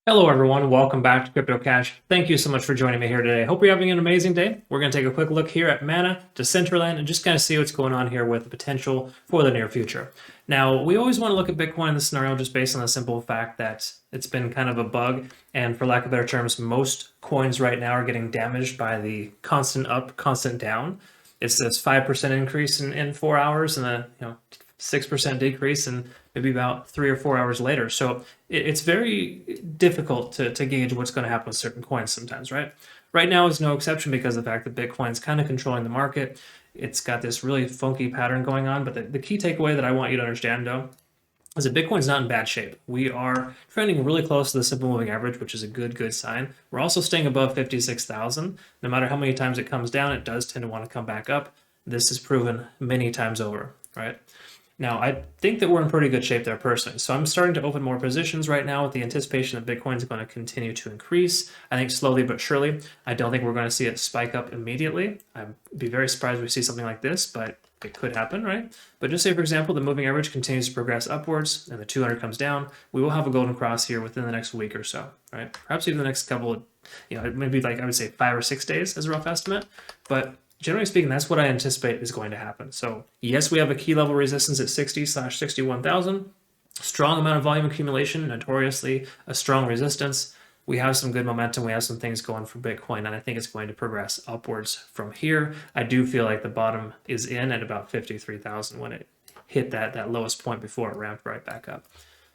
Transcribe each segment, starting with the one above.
Hello everyone, welcome back to CryptoCache. Thank you so much for joining me here today. Hope you're having an amazing day. We're going to take a quick look here at Mana, Decentraland, and just kind of see what's going on here with the potential for the near future. Now, we always want to look at Bitcoin in this scenario just based on the simple fact that it's been kind of a bug, and for lack of better terms, most coins right now are getting damaged by the constant up, constant down. It's this 5% increase in 4 hours and a 6% decrease in maybe about 3 or 4 hours later. So it's very difficult to gauge what's going to happen with certain coins sometimes, right? Right now is no exception because of the fact that Bitcoin's kind of controlling the market. It's got this really funky pattern going on. But the key takeaway that I want you to understand, though, is that Bitcoin's not in bad shape. We are trending really close to the simple moving average, which is a good sign. We're also staying above 56,000. No matter how many times it comes down, it does tend to want to come back up. This is proven many times over, right? Now, I think that we're in pretty good shape there personally. So I'm starting to open more positions right now with the anticipation that Bitcoin is going to continue to increase. I think slowly but surely. I don't think we're going to see it spike up immediately. I'd be very surprised if we see something like this, but it could happen, right? But just say, for example, the moving average continues to progress upwards and the 200 comes down. We will have a golden cross here within the next week or so, right? Perhaps even the next couple of, maybe like I would say 5 or 6 days as a rough estimate. But generally speaking, that's what I anticipate is going to happen. So yes, we have a key level resistance at 60/61,000. Strong amount of volume accumulation, notoriously a strong resistance. We have some good momentum. We have some things going for Bitcoin, and I think it's going to progress upwards from here. I do feel like the bottom is in at about 53,000 when it hit that lowest point before it ramped right back up.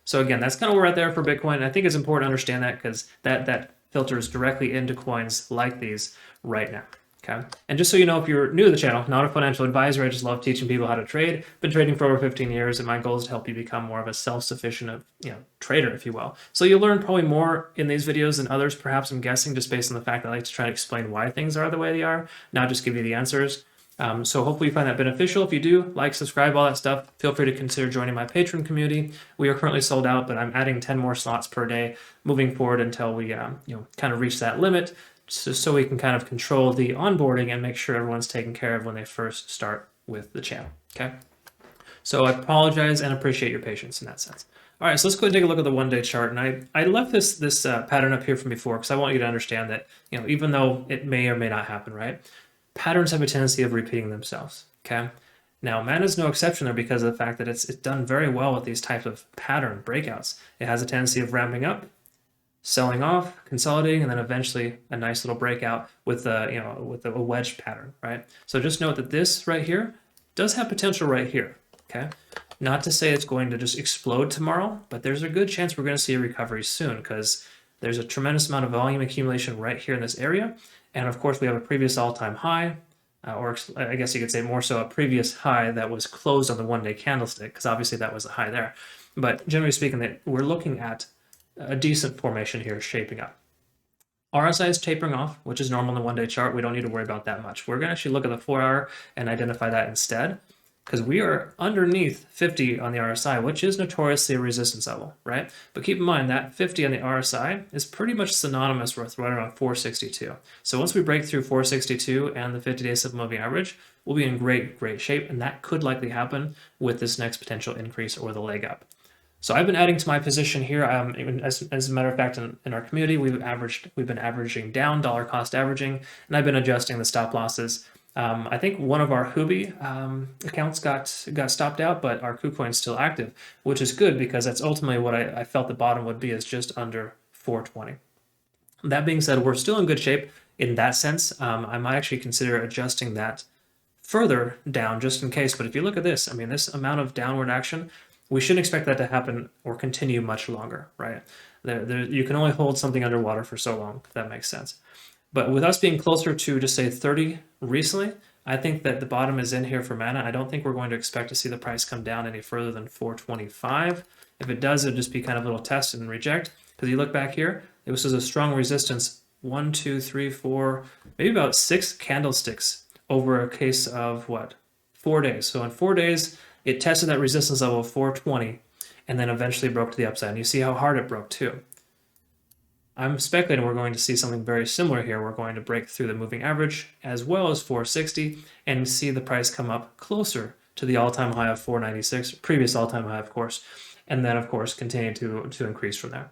So again, that's kind of where we're at there for Bitcoin. And I think it's important to understand that because that filters directly into coins like these right now. Okay. And just so you know, if you're new to the channel, not a financial advisor, I just love teaching people how to trade. Been trading for over 15 years, and my goal is to help you become more of a self-sufficient, trader, if you will. So you'll learn probably more in these videos than others, perhaps I'm guessing, just based on the fact that I like to try to explain why things are the way they are, not just give you the answers. So hopefully you find that beneficial. If you do, like, subscribe, all that stuff, feel free to consider joining my Patreon community. We are currently sold out, but I'm adding 10 more slots per day moving forward until we, kind of reach that limit. So we can kind of control the onboarding and make sure everyone's taken care of when they first start with the channel, okay? So I apologize and appreciate your patience in that sense. All right, so let's go and take a look at the one-day chart. And I left this pattern up here from before because I want you to understand that, even though it may or may not happen, right? Patterns have a tendency of repeating themselves, okay? Now, Mana is no exception there because of the fact that it's done very well with these types of pattern breakouts. It has a tendency of ramping up, selling off, consolidating, and then eventually a nice little breakout with a wedge pattern, right? So just note that this right here does have potential right here, okay? Not to say it's going to just explode tomorrow, but there's a good chance we're going to see a recovery soon because there's a tremendous amount of volume accumulation right here in this area. And of course, we have a previous all-time high, or I guess you could say more so a previous high that was closed on the one-day candlestick, because obviously that was a high there. But generally speaking, that we're looking at a decent formation here shaping up. RSI is tapering off, which is normal in the one-day chart. We don't need to worry about that much. We're going to actually look at the 4-hour and identify that instead, because we are underneath 50 on the RSI, which is notoriously a resistance level, right? But keep in mind that 50 on the RSI is pretty much synonymous with right around 462. So once we break through 462 and the 50-day simple moving average, we'll be in great shape, and that could likely happen with this next potential increase or the leg up. So I've been adding to my position here. As a matter of fact, in our community, we've been averaging down, dollar cost averaging, and I've been adjusting the stop losses. I think one of our Huobi accounts got stopped out, but our KuCoin is still active, which is good because that's ultimately what I felt the bottom would be, is just under 420. That being said, we're still in good shape in that sense. I might actually consider adjusting that further down just in case. But if you look at this, I mean, this amount of downward action, we shouldn't expect that to happen or continue much longer, right? You can only hold something underwater for so long, if that makes sense. But with us being closer to, just say, 30 recently, I think that the bottom is in here for Mana. I don't think we're going to expect to see the price come down any further than 425. If it does, it'll just be kind of a little test and reject. Because you look back here, this was a strong resistance. 1, 2, 3, 4, maybe about 6 candlesticks over a case of, what, 4 days. So in 4 days, it tested that resistance level of 420 and then eventually broke to the upside. And you see how hard it broke too. I'm speculating we're going to see something very similar here. We're going to break through the moving average as well as 460 and see the price come up closer to the all-time high of 496, previous all-time high, of course, and then, of course, continue to increase from there.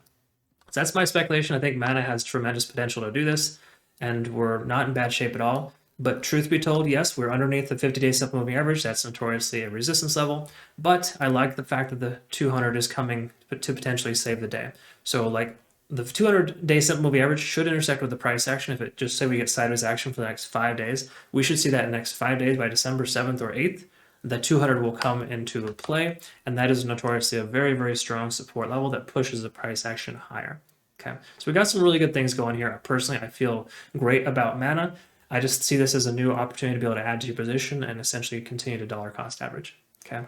So that's my speculation. I think Mana has tremendous potential to do this, and we're not in bad shape at all. But truth be told, yes, we're underneath the 50-day simple moving average. That's notoriously a resistance level. But I like the fact that the 200 is coming to potentially save the day. So like the 200-day simple moving average should intersect with the price action. If it just say we get sideways action for the next 5 days, we should see that in the next 5 days by December 7th or 8th. The 200 will come into play, and that is notoriously a very, very strong support level that pushes the price action higher. Okay, so we got some really good things going here. Personally, I feel great about Mana. I just see this as a new opportunity to be able to add to your position and essentially continue to dollar cost average. Okay.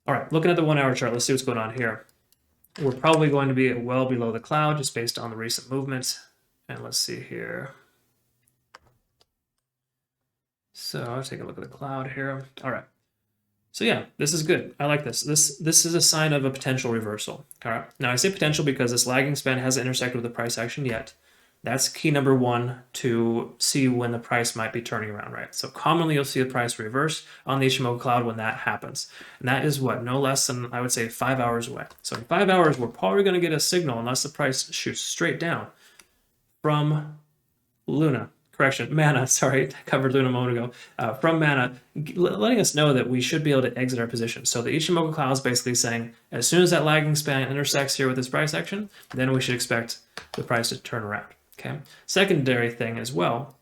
All right, looking at the 1 hour chart, let's see what's going on here. We're probably going to be well below the cloud just based on the recent movements. And let's see here. So I'll take a look at the cloud here. All right. So yeah, this is good. I like this. This is a sign of a potential reversal. All right. Now I say potential because this lagging span hasn't intersected with the price action yet. That's key number one to see when the price might be turning around, right? So commonly you'll see the price reverse on the Ichimoku cloud when that happens. And that is what, no less than, I would say, 5 hours away. So in 5 hours, we're probably going to get a signal, unless the price shoots straight down, from Mana, sorry, I covered Luna a moment ago, from Mana, letting us know that we should be able to exit our position. So the Ichimoku cloud is basically saying, as soon as that lagging span intersects here with this price action, then we should expect the price to turn around. Okay. Secondary thing as well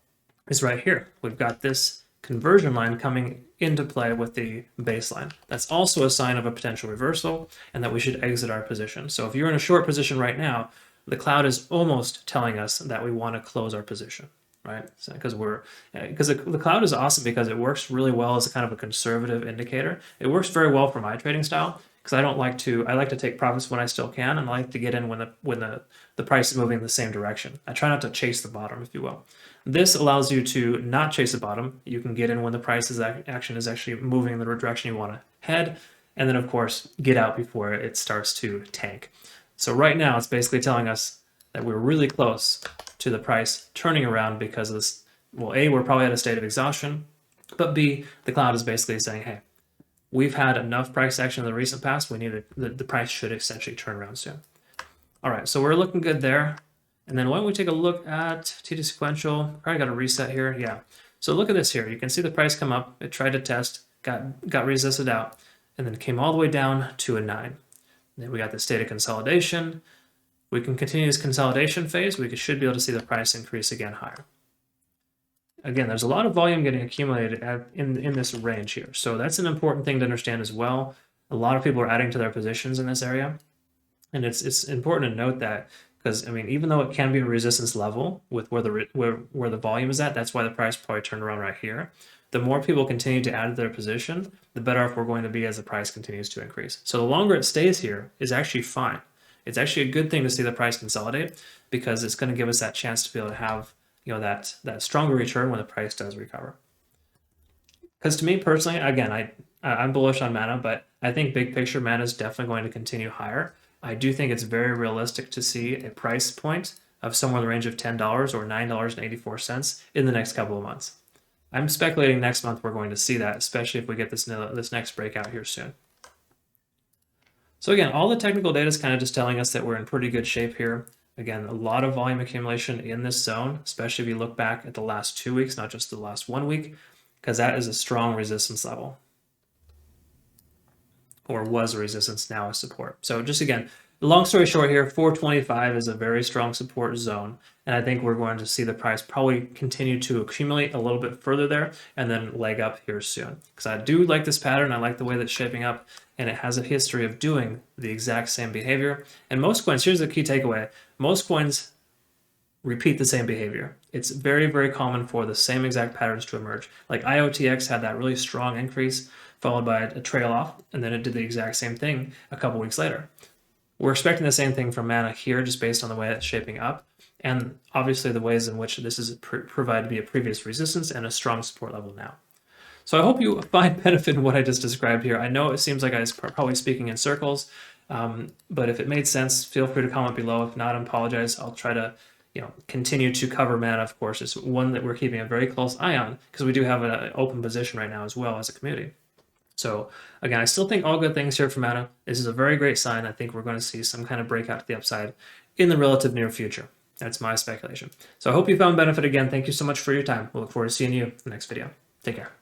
is right here. We've got this conversion line coming into play with the baseline. That's also a sign of a potential reversal and that we should exit our position. So if you're in a short position right now, the cloud is almost telling us that we want to close our position, right? So, because the cloud is awesome because it works really well as a kind of a conservative indicator. It works very well for my trading style, because I like to take profits when I still can, and I like to get in when the price is moving in the same direction. I try not to chase the bottom, if you will. This allows you to not chase the bottom. You can get in when the price action is actually moving in the direction you want to head, and then of course get out before it starts to tank. So right now it's basically telling us that we're really close to the price turning around because of this. Well, A, we're probably at a state of exhaustion, but B, the cloud is basically saying, hey, we've had enough price action in the recent past. We need the price should essentially turn around soon. All right, so we're looking good there. And then why don't we take a look at TD sequential? Probably got to reset here. Yeah. So look at this here. You can see the price come up. It tried to test, got resisted out, and then came all the way down to a 9. And then we got the state of consolidation. We can continue this consolidation phase. We should be able to see the price increase again higher. Again, there's a lot of volume getting accumulated in this range here. So that's an important thing to understand as well. A lot of people are adding to their positions in this area. And it's important to note that, because I mean, even though it can be a resistance level with where the volume is at, that's why the price probably turned around right here. The more people continue to add to their position, the better off we're going to be as the price continues to increase. So the longer it stays here is actually fine. It's actually a good thing to see the price consolidate, because it's going to give us that chance to be able to have that stronger return when the price does recover. Because to me personally, again, I'm bullish on Mana, but I think big picture Mana is definitely going to continue higher. I do think it's very realistic to see a price point of somewhere in the range of $10 or $9.84 in the next couple of months. I'm speculating next month we're going to see that, especially if we get this next breakout here soon. So again, all the technical data is kind of just telling us that we're in pretty good shape here. Again, a lot of volume accumulation in this zone, especially if you look back at the last 2 weeks, not just the last 1 week, because that is a strong resistance level, or was a resistance, now a support. So just again, long story short here, 425 is a very strong support zone, and I think we're going to see the price probably continue to accumulate a little bit further there and then leg up here soon. Because I do like this pattern, I like the way that's shaping up, and it has a history of doing the exact same behavior. And most coins, here's the key takeaway, most coins repeat the same behavior. It's very, very common for the same exact patterns to emerge. Like IOTX had that really strong increase followed by a trail off, and then it did the exact same thing a couple weeks later. We're expecting the same thing from Mana here, just based on the way it's shaping up, and obviously the ways in which this is provided to be a previous resistance and a strong support level now. So I hope you find benefit in what I just described here. I know it seems like I was probably speaking in circles, but if it made sense, feel free to comment below. If not, I apologize. I'll try to continue to cover Mana, of course. It's one that we're keeping a very close eye on, because we do have an open position right now as well as a community. So again, I still think all good things here for Mana. This is a very great sign. I think we're going to see some kind of breakout to the upside in the relative near future. That's my speculation. So I hope you found benefit. Again, thank you so much for your time. We'll look forward to seeing you in the next video. Take care.